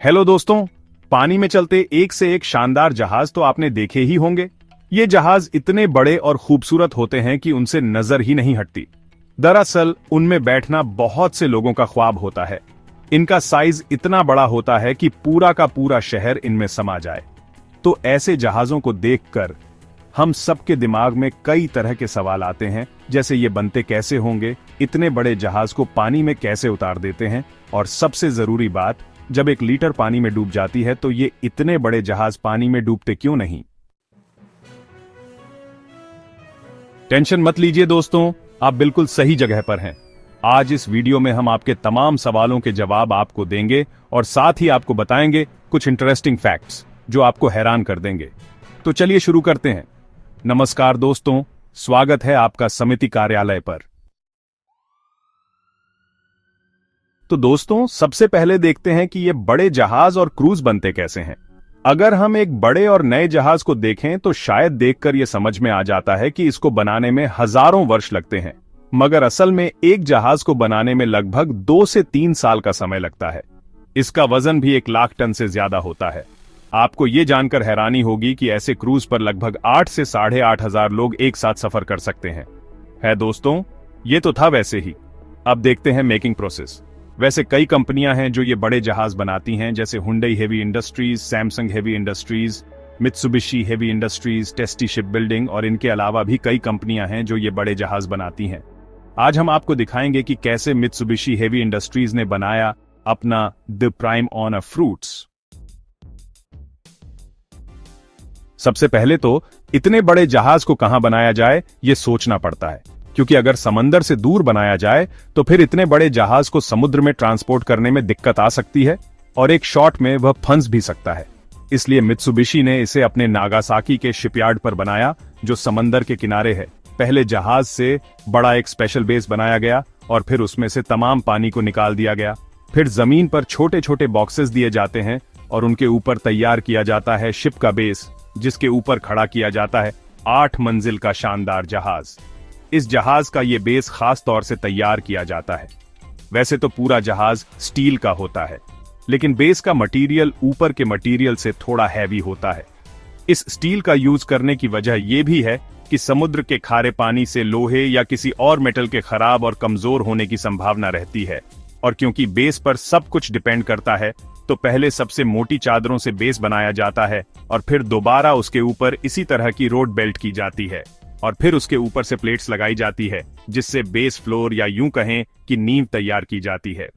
Hello दोस्तों, पानी में चलते एक से एक शानदार जहाज तो आपने देखे ही होंगे। ये जहाज इतने बड़े और खूबसूरत होते हैं कि उनसे नजर ही नहीं हटती। दरअसल उनमें बैठना बहुत से लोगों का ख्वाब होता है। इनका साइज इतना बड़ा होता है कि पूरा का पूरा शहर इनमें समा जाए। तो ऐसे जहाजों को देखकर हम सबके दिमाग में कई तरह के सवाल आते हैं, जैसे ये बनते कैसे होंगे, इतने बड़े जहाज को पानी में कैसे उतार देते हैं, और सबसे जरूरी बात, जब 1 लीटर पानी में डूब जाती है तो ये इतने बड़े जहाज पानी में डूबते क्यों नहीं। टेंशन मत लीजिए दोस्तों, आप बिल्कुल सही जगह पर हैं। आज इस वीडियो में हम आपके तमाम सवालों के जवाब आपको देंगे और साथ ही आपको बताएंगे कुछ इंटरेस्टिंग फैक्ट्स जो आपको हैरान कर देंगे। तो चलिए शुरू करते हैं। नमस्कार दोस्तों, स्वागत है आपका समिति कार्यालय पर। तो दोस्तों, सबसे पहले देखते हैं कि ये बड़े जहाज और क्रूज बनते कैसे हैं। अगर हम एक बड़े और नए जहाज को देखें तो शायद देखकर यह समझ में आ जाता है कि इसको बनाने में हजारों वर्ष लगते हैं, मगर असल में एक जहाज को बनाने में लगभग 2 से 3 साल का समय लगता है। इसका वजन भी 1 लाख टन से ज्यादा होता है। आपको ये जानकर हैरानी होगी कि ऐसे क्रूज पर लगभग 8 से 8,500 लोग एक साथ सफर कर सकते हैं। है दोस्तों, ये तो था वैसे ही। अब देखते हैं मेकिंग प्रोसेस। वैसे कई कंपनियां हैं जो ये बड़े जहाज बनाती हैं, जैसे Hyundai heavy industries, Samsung heavy industries, Mitsubishi heavy industries, tasty ship building, और इनके अलावा भी कई कंपनियां हैं जो ये बड़े जहाज बनाती हैं। आज हम आपको दिखाएंगे कि कैसे मित्सुबिशी हेवी इंडस्ट्रीज ने बनाया अपना the prime on a fruits. सबसे पहले तो इतने बड़े जहाज को कहां बनाया जाए ये सोचना पड़ता है, क्योंकि अगर समंदर से दूर बनाया जाए तो फिर इतने बड़े जहाज को समुद्र में ट्रांसपोर्ट करने में दिक्कत आ सकती है और एक शॉट में वह फंस भी सकता है। इसलिए मित्सुबिशी ने इसे अपने नागासाकी के शिपयार्ड पर बनाया, जो समंदर के किनारे है। पहले जहाज से बड़ा एक स्पेशल बेस बनाया गया और फिर उसमें से तमाम पानी को निकाल दिया गया। फिर जमीन पर छोटे छोटे बॉक्सेस दिए जाते हैं और उनके ऊपर तैयार किया जाता है शिप का बेस, जिसके ऊपर खड़ा किया जाता है 8 मंजिल का शानदार जहाज। इस जहाज का ये बेस खास तौर से तैयार किया जाता है। वैसे तो पूरा जहाज स्टील का होता है, लेकिन बेस का मटेरियल ऊपर के मटेरियल से थोड़ा हैवी होता है। इस स्टील का यूज करने की वजह यह भी है कि समुद्र के खारे पानी से लोहे या किसी और मेटल के खराब और कमजोर होने की संभावना रहती है। और क्योंकि बेस पर सब कुछ डिपेंड करता है, तो पहले सबसे मोटी चादरों से बेस बनाया जाता है और फिर दोबारा उसके ऊपर इसी तरह की रोड बेल्ट की जाती है और फिर उसके ऊपर से प्लेट्स लगाई जाती है, जिससे बेस फ्लोर या यूं कहें कि नींव तैयार की जाती है।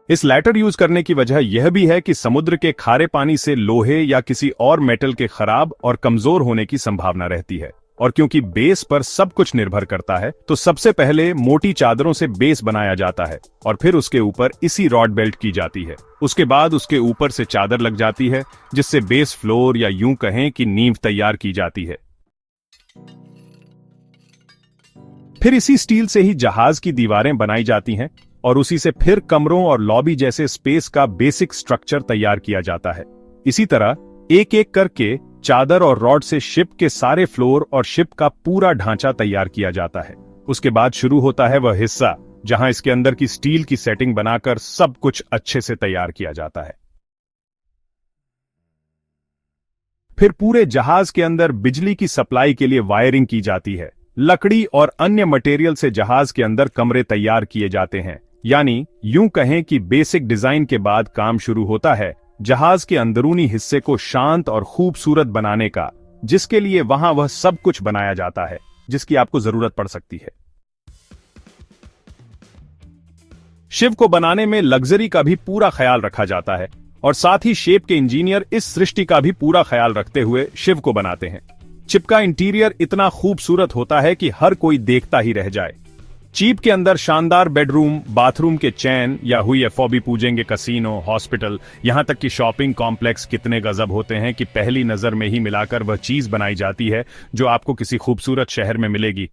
इस लैटर यूज करने की वजह यह भी है कि समुद्र के खारे पानी से लोहे या किसी और मेटल के खराब और कमजोर होने की संभावना रहती है। और क्योंकि बेस पर सब कुछ निर्भर करता है, तो सबसे पहले मोटी चादरों से बेस बनाया जाता है और फिर उसके ऊपर इसी रॉड बेल्ट की जाती है। उसके बाद उसके ऊपर से चादर लग जाती है, जिससे बेस फ्लोर या यूं कहें कि नींव तैयार की जाती है। फिर इसी स्टील से ही जहाज की दीवारें बनाई जाती हैं और उसी से फिर कमरों और लॉबी जैसे स्पेस का बेसिक स्ट्रक्चर तैयार किया जाता है। इसी तरह एक एक करके चादर और रॉड से शिप के सारे फ्लोर और शिप का पूरा ढांचा तैयार किया जाता है। उसके बाद शुरू होता है वह हिस्सा जहां इसके अंदर की स्टील की सेटिंग बनाकर सब कुछ अच्छे से तैयार किया जाता है। फिर पूरे जहाज के अंदर बिजली की सप्लाई के लिए वायरिंग की जाती है। लकड़ी और अन्य मटेरियल से जहाज के अंदर कमरे तैयार किए जाते हैं। यानी यूं कहें कि बेसिक डिजाइन के बाद काम शुरू होता है जहाज के अंदरूनी हिस्से को शांत और खूबसूरत बनाने का, जिसके लिए वहां वह सब कुछ बनाया जाता है जिसकी आपको जरूरत पड़ सकती है। शिप को बनाने में लग्जरी का भी पूरा ख्याल रखा जाता है और साथ ही शेप के इंजीनियर इस सृष्टि का भी पूरा ख्याल रखते हुए शिप को बनाते हैं। शिप का इंटीरियर इतना खूबसूरत होता है कि हर कोई देखता ही रह जाए। शिप के अंदर शानदार बेडरूम, बाथरूम के चैन या हुई एफओबी पूजेंगे कसीनो, हॉस्पिटल, यहां तक कि शॉपिंग कॉम्प्लेक्स कितने गजब होते हैं कि पहली नजर में ही मिलाकर वह चीज बनाई जाती है जो आपको किसी खूबसूरत शहर में मिलेगी।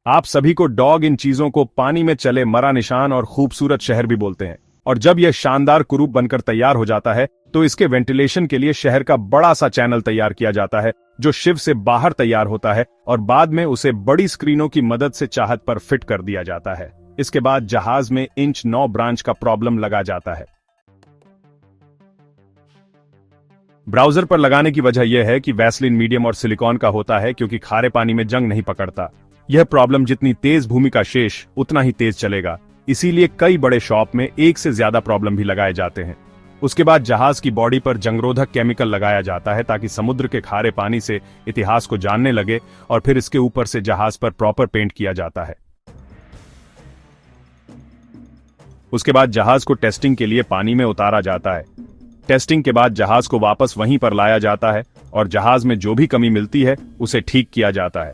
आप सभी को डॉग इन चीजों को पानी में चले मरा निशान और खूबसूरत शहर भी बोलते हैं। और जब यह शानदार कुरूप बनकर तैयार हो जाता है तो इसके वेंटिलेशन के लिए शहर का बड़ा सा चैनल तैयार किया जाता है, जो शिप से बाहर तैयार होता है और बाद में उसे बड़ी स्क्रीनों की मदद से चाहत पर फिट कर दिया जाता है। इसके बाद जहाज में इंच 9 ब्रांच का प्रॉब्लम लगा जाता है। ब्राउजर पर लगाने की वजह यह है कि वैसलीन मीडियम और सिलिकॉन का होता है, क्योंकि खारे पानी में जंग नहीं पकड़ता। यह प्रॉब्लम जितनी तेज भूमि का शेष उतना ही तेज चलेगा, इसीलिए कई बड़े शॉप में एक से ज्यादा प्रॉब्लम भी लगाए जाते हैं। उसके बाद जहाज की बॉडी पर जंगरोधक केमिकल लगाया जाता है, ताकि समुद्र के खारे पानी से इतिहास को जानने लगे, और फिर इसके ऊपर से जहाज पर प्रॉपर पेंट किया जाता है। उसके बाद जहाज को टेस्टिंग के लिए पानी में उतारा जाता है। टेस्टिंग के बाद जहाज को वापस वहीं पर लाया जाता है, और जहाज में जो भी कमी मिलती है उसे ठीक किया जाता है।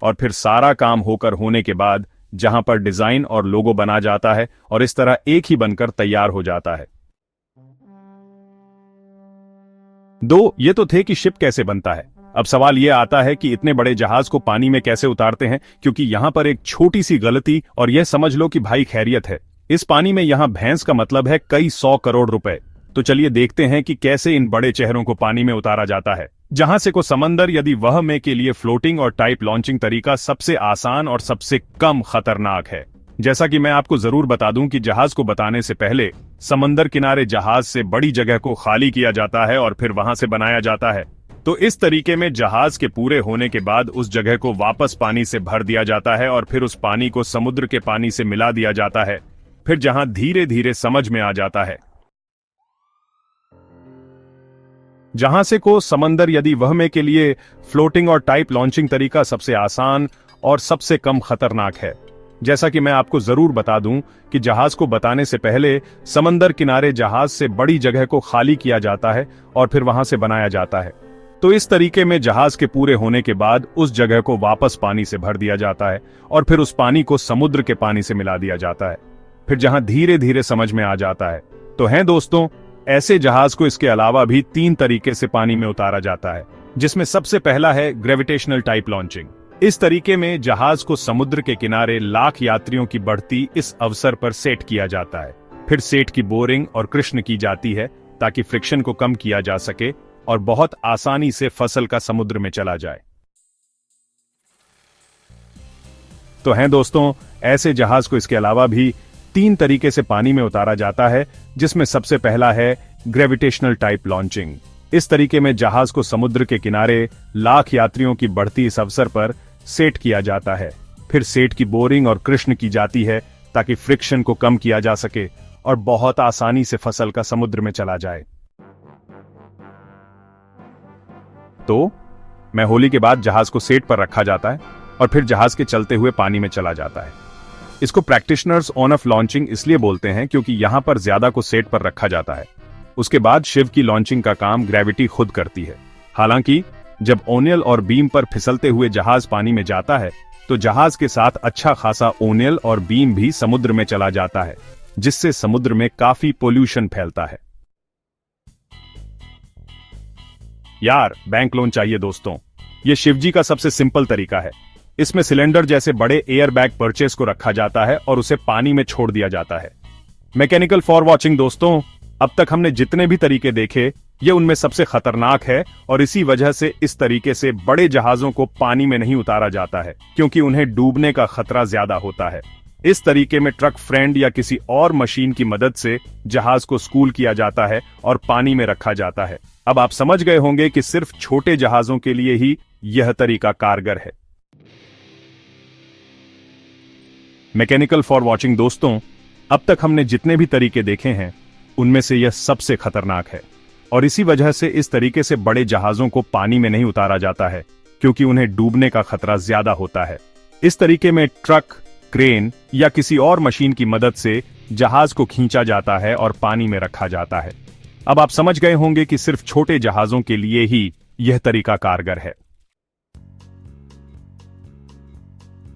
और फिर सारा काम होने के बाद जहां पर डिजाइन और लोगो बना जाता है, और इस तरह एक ही बनकर तैयार हो जाता है। ये तो थे कि शिप कैसे बनता है। अब सवाल यह आता है कि इतने बड़े जहाज को पानी में कैसे उतारते हैं, क्योंकि यहां पर एक छोटी सी गलती और यह समझ लो कि भाई खैरियत है। इस पानी में यहां भैंस का मतलब है कई 100 करोड़ रुपए। तो चलिए देखते हैं कि कैसे इन बड़े चेहरों को पानी में उतारा जाता है। जहां से को समंदर यदि वह में के लिए फ्लोटिंग और टाइप लॉन्चिंग तरीका सबसे आसान और सबसे कम खतरनाक है। जैसा कि मैं आपको जरूर बता दूं कि जहाज को बताने से पहले समंदर किनारे जहाज से बड़ी जगह को खाली किया जाता है और फिर वहां से बनाया जाता है। तो इस तरीके में जहाज के पूरे होने के बाद उस जगह को वापस पानी से भर दिया जाता है, और फिर उस पानी को समुद्र के पानी से मिला दिया जाता है। फिर जहां धीरे धीरे समझ में आ जाता है। जहां से को समंदर यदि वह में के लिए फ्लोटिंग और टाइप लॉन्चिंग तरीका सबसे आसान और सबसे कम खतरनाक है। जैसा कि मैं आपको जरूर बता दूं कि जहाज को बताने से पहले समंदर किनारे जहाज से बड़ी जगह को खाली किया जाता है और फिर वहां से बनाया जाता है। तो इस तरीके में जहाज के पूरे होने के बाद उस जगह को वापस पानी से भर दिया जाता है, और फिर उस पानी को समुद्र के पानी से मिला दिया जाता है। फिर जहां धीरे धीरे समझ में आ जाता है। तो हैं दोस्तों, ऐसे जहाज को इसके अलावा भी 3 तरीके से पानी में उतारा जाता है, जिसमें सबसे पहला है ग्रेविटेशनल टाइप लॉन्चिंग। इस तरीके में जहाज को समुद्र के किनारे लाख यात्रियों की बढ़ती इस अवसर पर सेट किया जाता है। फिर सेट की बोरिंग और कृष्ण की जाती है, ताकि फ्रिक्शन को कम किया जा सके और बहुत आसानी से फसल का समुद्र में चला जाए। तो हैं दोस्तों, ऐसे जहाज को इसके अलावा भी 3 तरीके से पानी में उतारा जाता है, जिसमें सबसे पहला है ग्रेविटेशनल टाइप लॉन्चिंग। इस तरीके में जहाज को समुद्र के किनारे लाख यात्रियों की बढ़ती इस अवसर पर सेट किया जाता है। फिर सेट की बोरिंग और कृष्ण की जाती है, ताकि फ्रिक्शन को कम किया जा सके और बहुत आसानी से फसल का समुद्र में चला जाए। तो मैं होली के बाद जहाज को सेट पर रखा जाता है और फिर जहाज के चलते हुए पानी में चला जाता है। इसको प्रैक्टिशनर्स ऑन ऑफ लॉन्चिंग इसलिए बोलते हैं, क्योंकि यहां पर ज्यादा को सेट पर रखा जाता है। उसके बाद शिव की लॉन्चिंग का काम ग्रेविटी खुद करती है। हालांकि जब ओनियल और बीम पर फिसलते हुए जहाज पानी में जाता है, तो जहाज के साथ अच्छा खासा ओनियल और बीम भी समुद्र में चला जाता है, जिससे समुद्र में काफी पोल्यूशन फैलता है। यार, बैंक लोन चाहिए दोस्तों। ये शिवजी का सबसे सिंपल तरीका है। इसमें सिलेंडर जैसे बड़े एयर बैग परचेस को रखा जाता है और उसे पानी में छोड़ दिया जाता है। मैकेनिकल फॉर वॉचिंग दोस्तों, अब तक हमने जितने भी तरीके देखे, ये उनमें सबसे खतरनाक है, और इसी वजह से इस तरीके से बड़े जहाजों को पानी में नहीं उतारा जाता है, क्योंकि उन्हें डूबने का खतरा ज्यादा होता है। इस तरीके में ट्रक फ्रेंड या किसी और मशीन की मदद से जहाज को स्कूल किया जाता है और पानी में रखा जाता है। अब आप समझ गए होंगे कि सिर्फ छोटे जहाजों के लिए ही यह तरीका कारगर है। मैकेनिकल फॉर वॉचिंग दोस्तों, अब तक हमने जितने भी तरीके देखे हैं, उनमें से यह सबसे खतरनाक है, और इसी वजह से इस तरीके से बड़े जहाजों को पानी में नहीं उतारा जाता है, क्योंकि उन्हें डूबने का खतरा ज्यादा होता है। इस तरीके में ट्रक, क्रेन या किसी और मशीन की मदद से जहाज को खींचा जाता है और पानी में रखा जाता है। अब आप समझ गए होंगे कि सिर्फ छोटे जहाजों के लिए ही यह तरीका कारगर है।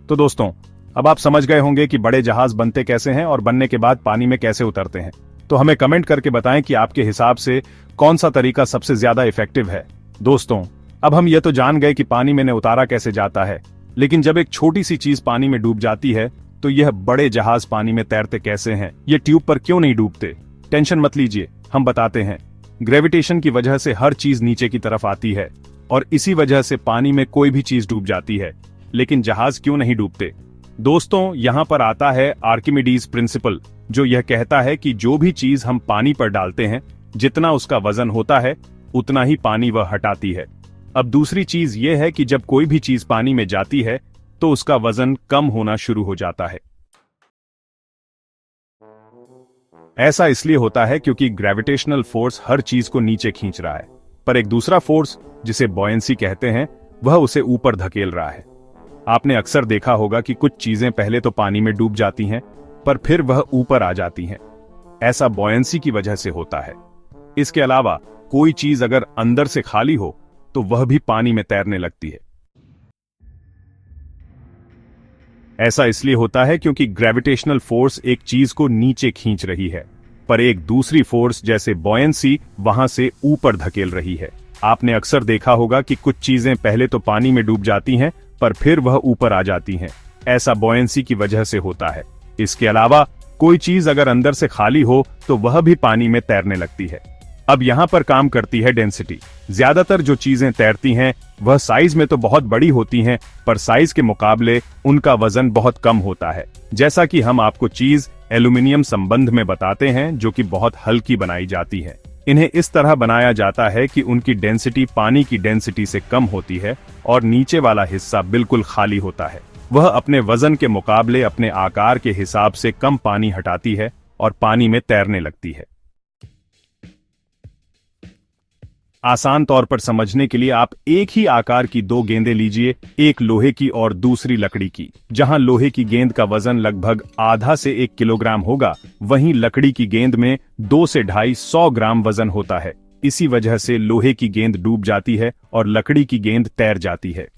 तो दोस्तों, अब आप समझ गए होंगे कि बड़े जहाज बनते कैसे हैं और बनने के बाद पानी में कैसे उतरते हैं। तो हमें कमेंट करके बताएं कि आपके हिसाब से कौन सा तरीका सबसे ज्यादा इफेक्टिव है। दोस्तों, अब हम ये तो जान गए कि पानी में उतारा कैसे जाता है, लेकिन जब एक छोटी सी चीज पानी में डूब जाती है, तो यह बड़े जहाज पानी में तैरते कैसे हैं? ये ट्यूब पर क्यों नहीं डूबते? टेंशन मत लीजिए, हम बताते हैं। ग्रेविटेशन की वजह से हर चीज नीचे की तरफ आती है, और इसी वजह से पानी में कोई भी चीज डूब जाती है। लेकिन जहाज क्यों नहीं डूबते? दोस्तों, यहां पर आता है आर्किमिडीज प्रिंसिपल, जो यह कहता है कि जो भी चीज हम पानी पर डालते हैं, जितना उसका वजन होता है उतना ही पानी वह हटाती है। अब दूसरी चीज यह है कि जब कोई भी चीज पानी में जाती है तो उसका वजन कम होना शुरू हो जाता है। ऐसा इसलिए होता है क्योंकि ग्रेविटेशनल फोर्स हर चीज को नीचे खींच रहा है, पर एक दूसरा फोर्स जिसे बॉयंसी कहते हैं वह उसे ऊपर धकेल रहा है। आपने अक्सर देखा होगा कि कुछ चीजें पहले तो पानी में डूब जाती हैं, पर फिर वह ऊपर आ जाती हैं। ऐसा बॉयंसी की वजह से होता है। इसके अलावा कोई चीज अगर अंदर से खाली हो तो वह भी पानी में तैरने लगती है। ऐसा इसलिए होता है क्योंकि ग्रेविटेशनल फोर्स एक चीज को नीचे खींच रही है, पर एक दूसरी फोर्स जैसे बॉयंसी वहां से ऊपर धकेल रही है। आपने अक्सर देखा होगा कि कुछ चीजें पहले तो पानी में डूब जाती हैं, पर फिर वह ऊपर आ जाती हैं। ऐसा बॉयंसी की वजह से होता है। इसके अलावा कोई चीज अगर अंदर से खाली हो तो वह भी पानी में तैरने लगती है। अब यहां पर काम करती है डेंसिटी। ज्यादातर जो चीजें तैरती हैं वह साइज में तो बहुत बड़ी होती हैं, पर साइज के मुकाबले उनका वजन बहुत कम होता है। जैसा कि हम आपको चीज एल्यूमिनियम संबंध में बताते हैं, जो कि बहुत हल्की बनाई जाती है। इन्हें इस तरह बनाया जाता है कि उनकी डेंसिटी पानी की डेंसिटी से कम होती है और नीचे वाला हिस्सा बिल्कुल खाली होता है। वह अपने वजन के मुकाबले अपने आकार के हिसाब से कम पानी हटाती है और पानी में तैरने लगती है। आसान तौर पर समझने के लिए आप एक ही आकार की दो गेंदें लीजिए, एक लोहे की और दूसरी लकड़ी की। जहां लोहे की गेंद का वजन लगभग आधा से 1 किलोग्राम होगा, वहीं लकड़ी की गेंद में 2 से 250 ग्राम वजन होता है। इसी वजह से लोहे की गेंद डूब जाती है और लकड़ी की गेंद तैर जाती है।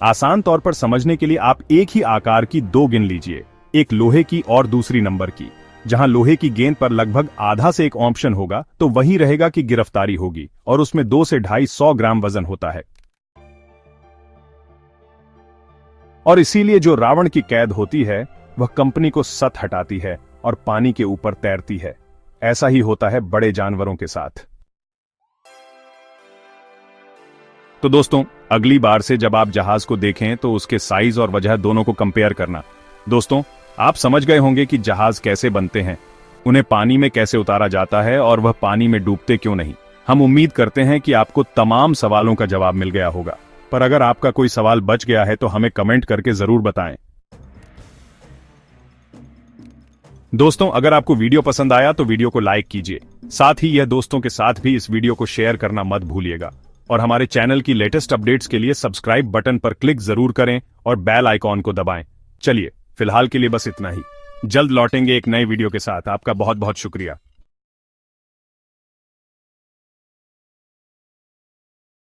आसान तौर पर समझने के लिए आप एक ही आकार की दो गेंद लीजिए, एक लोहे की और दूसरी नंबर की। जहां लोहे की गेंद पर लगभग आधा से 1 ऑप्शन होगा, तो वही रहेगा कि गिरफ्तारी होगी और उसमें 2 से 250 ग्राम वजन होता है। और इसीलिए जो रावण की कैद होती है वह कंपनी को सत हटाती है और पानी के ऊपर तैरती है। ऐसा ही होता है बड़े जानवरों के साथ। तो दोस्तों, अगली बार से जब आप जहाज को देखें तो उसके साइज और वजह दोनों को कंपेयर करना। दोस्तों, आप समझ गए होंगे कि जहाज कैसे बनते हैं, उन्हें पानी में कैसे उतारा जाता है और वह पानी में डूबते क्यों नहीं। हम उम्मीद करते हैं कि आपको तमाम सवालों का जवाब मिल गया होगा, पर अगर आपका कोई सवाल बच गया है तो हमें कमेंट करके जरूर बताएं। दोस्तों, अगर आपको वीडियो पसंद आया तो वीडियो को लाइक कीजिए। साथ ही यह दोस्तों के साथ भी इस वीडियो को शेयर करना मत भूलिएगा और हमारे चैनल की लेटेस्ट अपडेट्स के लिए सब्सक्राइब बटन पर क्लिक जरूर करें और बेल आइकॉन को दबाएं। चलिए, फिलहाल के लिए बस इतना ही। जल्द लौटेंगे एक नए वीडियो के साथ। आपका बहुत बहुत शुक्रिया।